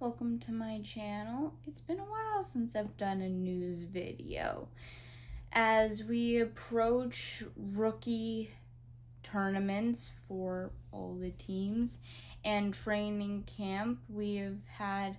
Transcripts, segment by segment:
Welcome to my channel. It's been a while since I've done a news video. As we approach rookie tournaments for all the teams and training camp, we have had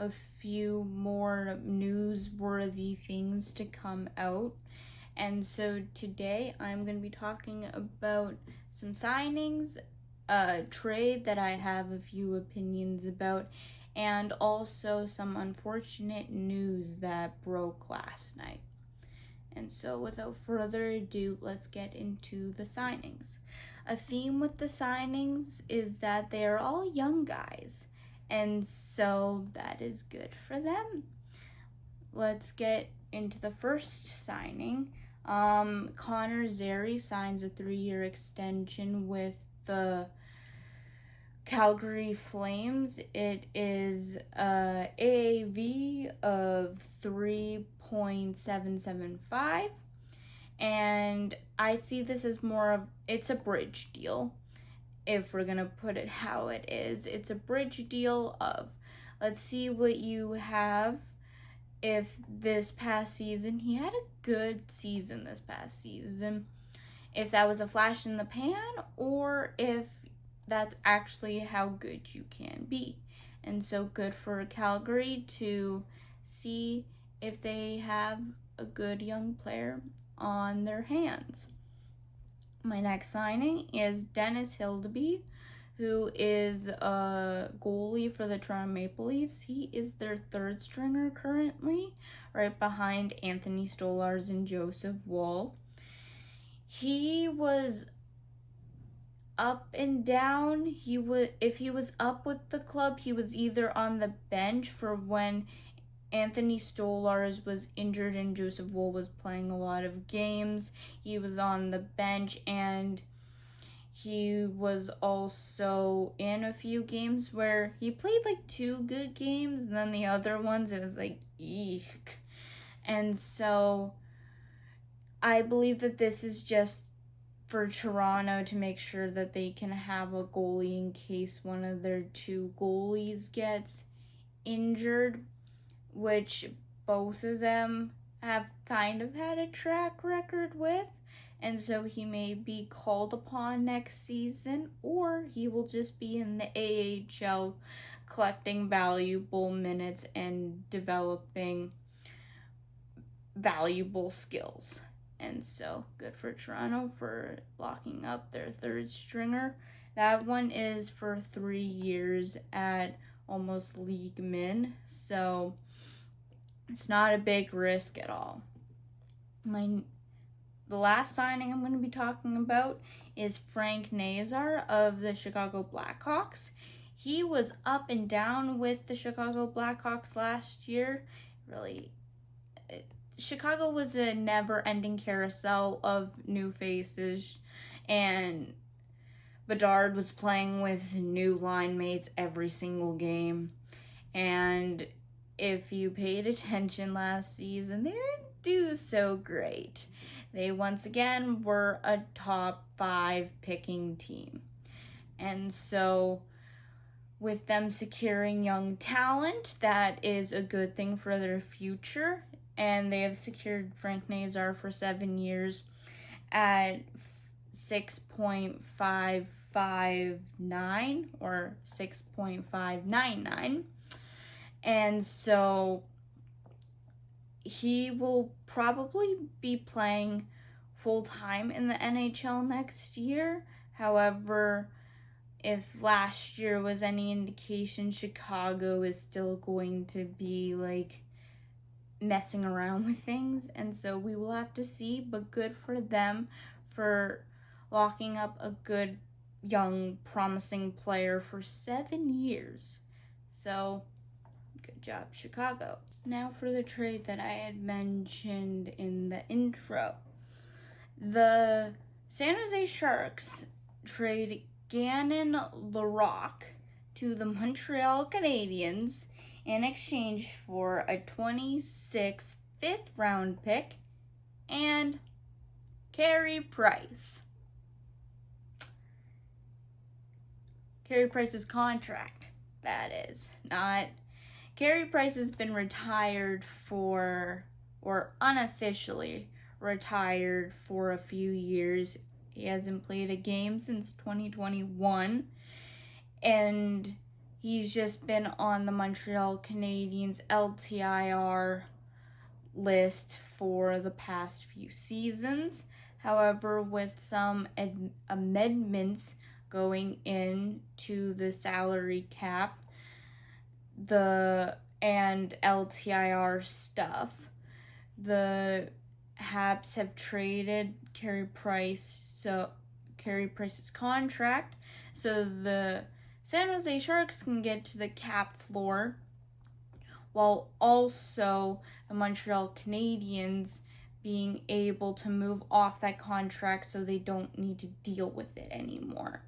a few more newsworthy things to come out. And so today I'm going to be talking about some signings, a trade that I have a few opinions about, and also some unfortunate news that broke last night. And so without further ado, let's get into the signings. A theme with the signings is that they are all young guys, and so that is good for them. Let's get into the first signing. Connor Zary signs a 3-year extension with the Calgary Flames. It is a AAV of 3.775, and I see this as more of, it's a bridge deal. If we're gonna put it how it is, it's a bridge deal of, let's see what you have. If this past season, he had a good season this past season, if that was a flash in the pan or if that's actually how good you can be. And so good for Calgary to see if they have a good young player on their hands. My next signing is Dennis Hildeby, who is a goalie for the Toronto Maple Leafs. He is their third stringer currently, right behind Anthony Stolarz and Joseph Woll. He was up and down. If he was up with the club, he was either on the bench for when Anthony Stolarz was injured and Joseph Woll was playing a lot of games. He was on the bench, and he was also in a few games where he played like 2 good games, and then the other ones it was like eek. And so I believe that this is just for Toronto to make sure that they can have a goalie in case one of their 2 goalies gets injured, which both of them have kind of had a track record with. And so he may be called upon next season, or he will just be in the AHL collecting valuable minutes and developing valuable skills. And so good for Toronto for locking up their third stringer. That one is for 3 years at almost league min, so it's not a big risk at all. The last signing I'm going to be talking about is Frank Nazar of the Chicago Blackhawks. He was up and down with the Chicago Blackhawks last year. Chicago was a never-ending carousel of new faces, and Bedard was playing with new line mates every single game. And if you paid attention last season, they didn't do so great. They once again were a top 5 picking team. And so with them securing young talent, that is a good thing for their future. And they have secured Frank Nazar for 7 years at 6.559 or 6.599. And so he will probably be playing full-time in the NHL next year. However, if last year was any indication, Chicago is still going to be like messing around with things, and so we will have to see, but good for them for locking up a good young promising player for 7 years. So good job, Chicago. Now for the trade that I had mentioned in the intro. The San Jose Sharks trade Gannon Larocque to the Montreal Canadiens in exchange for a 26 5th-round pick and Carey Price. Carey Price's contract, that is. Not Carey Price has been retired for, or unofficially retired for a few years. He hasn't played a game since 2021, and he's just been on the Montreal Canadiens LTIR list for the past few seasons. However, with some amendments going into the salary cap, and LTIR stuff, the Habs have traded Carey Price's contract, so the San Jose Sharks can get to the cap floor, while also the Montreal Canadiens being able to move off that contract so they don't need to deal with it anymore.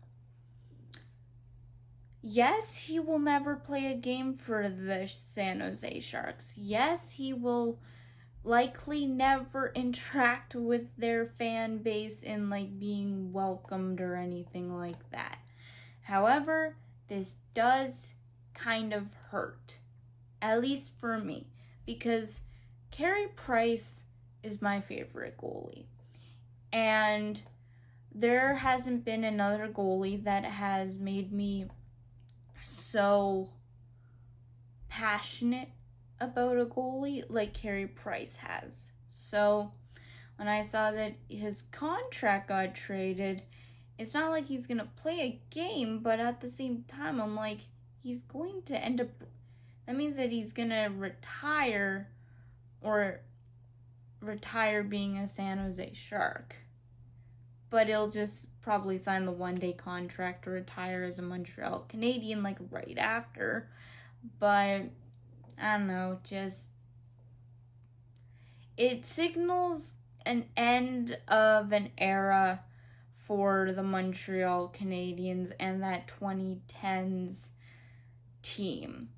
Yes, he will never play a game for the San Jose Sharks. Yes, he will likely never interact with their fan base in like being welcomed or anything like that. However, this does kind of hurt, at least for me, because Carey Price is my favorite goalie, and there hasn't been another goalie that has made me so passionate about a goalie like Carey Price has. So when I saw that his contract got traded, it's not like he's gonna play a game, but at the same time I'm like, he's going to end up, that means that he's gonna retire being a San Jose Shark, but he'll just probably sign the one-day contract to retire as a Montreal Canadian like right after. But I don't know, just it signals an end of an era for the Montreal Canadiens and that 2010s team.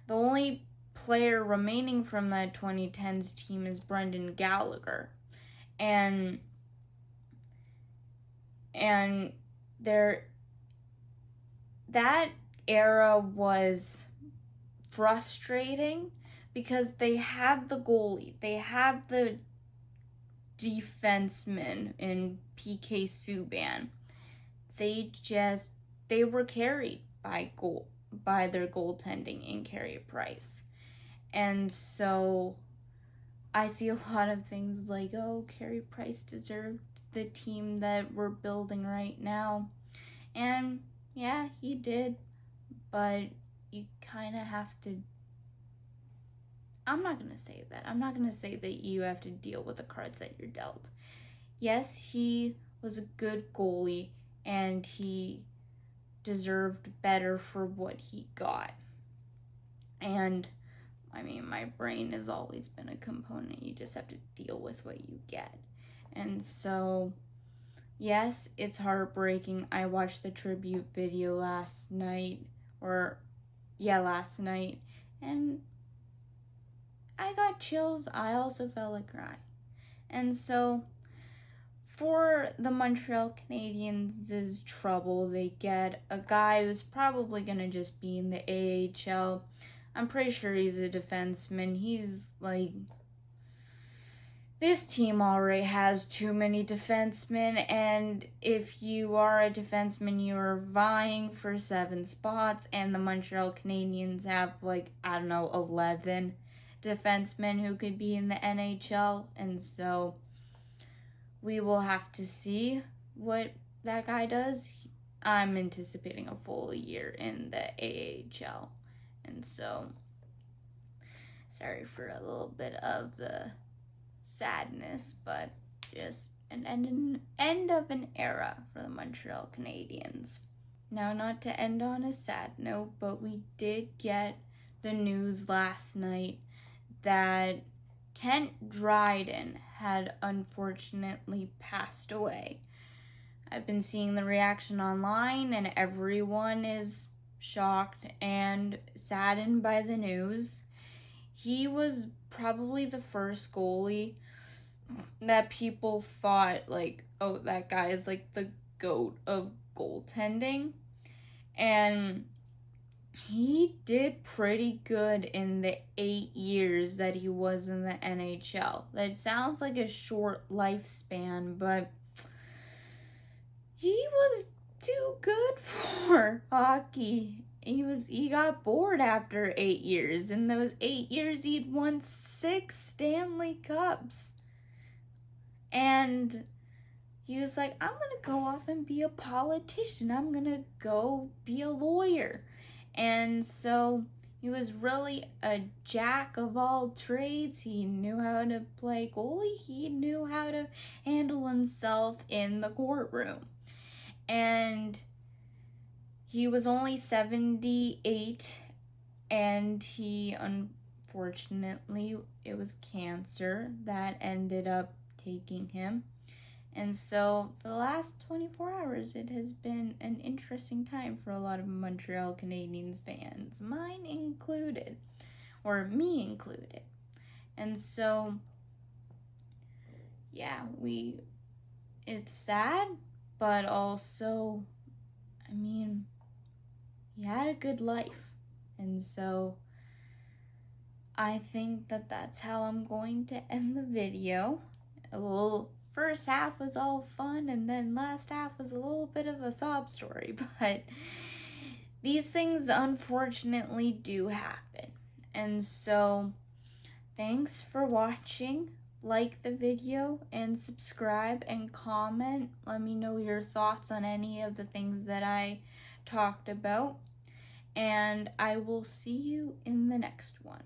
The only player remaining from that 2010s team is Brendan Gallagher, and that era was frustrating because they had the goalie, they had the defenseman in PK Subban. They were carried by their goaltending in Carey Price. And so I see a lot of things like, oh, Carey Price deserved the team that we're building right now. And yeah, he did. But you kind of have to, I'm not going to say that. I'm not going to say that you have to deal with the cards that you're dealt. Yes, he was a good goalie, and he deserved better for what he got. And, I mean, my brain has always been a component. You just have to deal with what you get. And so, yes, it's heartbreaking. I watched the tribute video last night, and I got chills. I also felt like crying. And so, for the Montreal Canadiens' trouble, they get a guy who's probably going to just be in the AHL. I'm pretty sure he's a defenseman. He's like, this team already has too many defensemen, and if you are a defenseman, you are vying for 7 spots, and the Montreal Canadiens have 11 defensemen who could be in the NHL, and so we will have to see what that guy does. I'm anticipating a full year in the AHL, and so sorry for a little bit of the sadness, but just an end of an era for the Montreal Canadiens. Now, not to end on a sad note, but we did get the news last night that Kent Dryden had unfortunately passed away. I've been seeing the reaction online, and everyone is shocked and saddened by the news. He was probably the first goalie that people thought, oh, that guy is the GOAT of goaltending. And he did pretty good in the 8 years that he was in the NHL. That sounds like a short lifespan, but he was too good for hockey. He got bored after 8 years. In those 8 years he'd won 6 Stanley Cups. And he was like, I'm going to go off and be a politician. I'm going to go be a lawyer. And so he was really a jack of all trades. He knew how to play goalie. He knew how to handle himself in the courtroom. And he was only 78, and he, unfortunately, it was cancer that ended up taking him. And so for the last 24 hours, it has been an interesting time for a lot of Montreal Canadiens fans, mine included, or me included. And so, yeah, it's sad, but also, I mean, he had a good life. And so I think that that's how I'm going to end the video. A little first half was all fun, and then last half was a little bit of a sob story, but these things unfortunately do happen. And so thanks for watching. Like the video and subscribe and comment. Let me know your thoughts on any of the things that I talked about, and I will see you in the next one.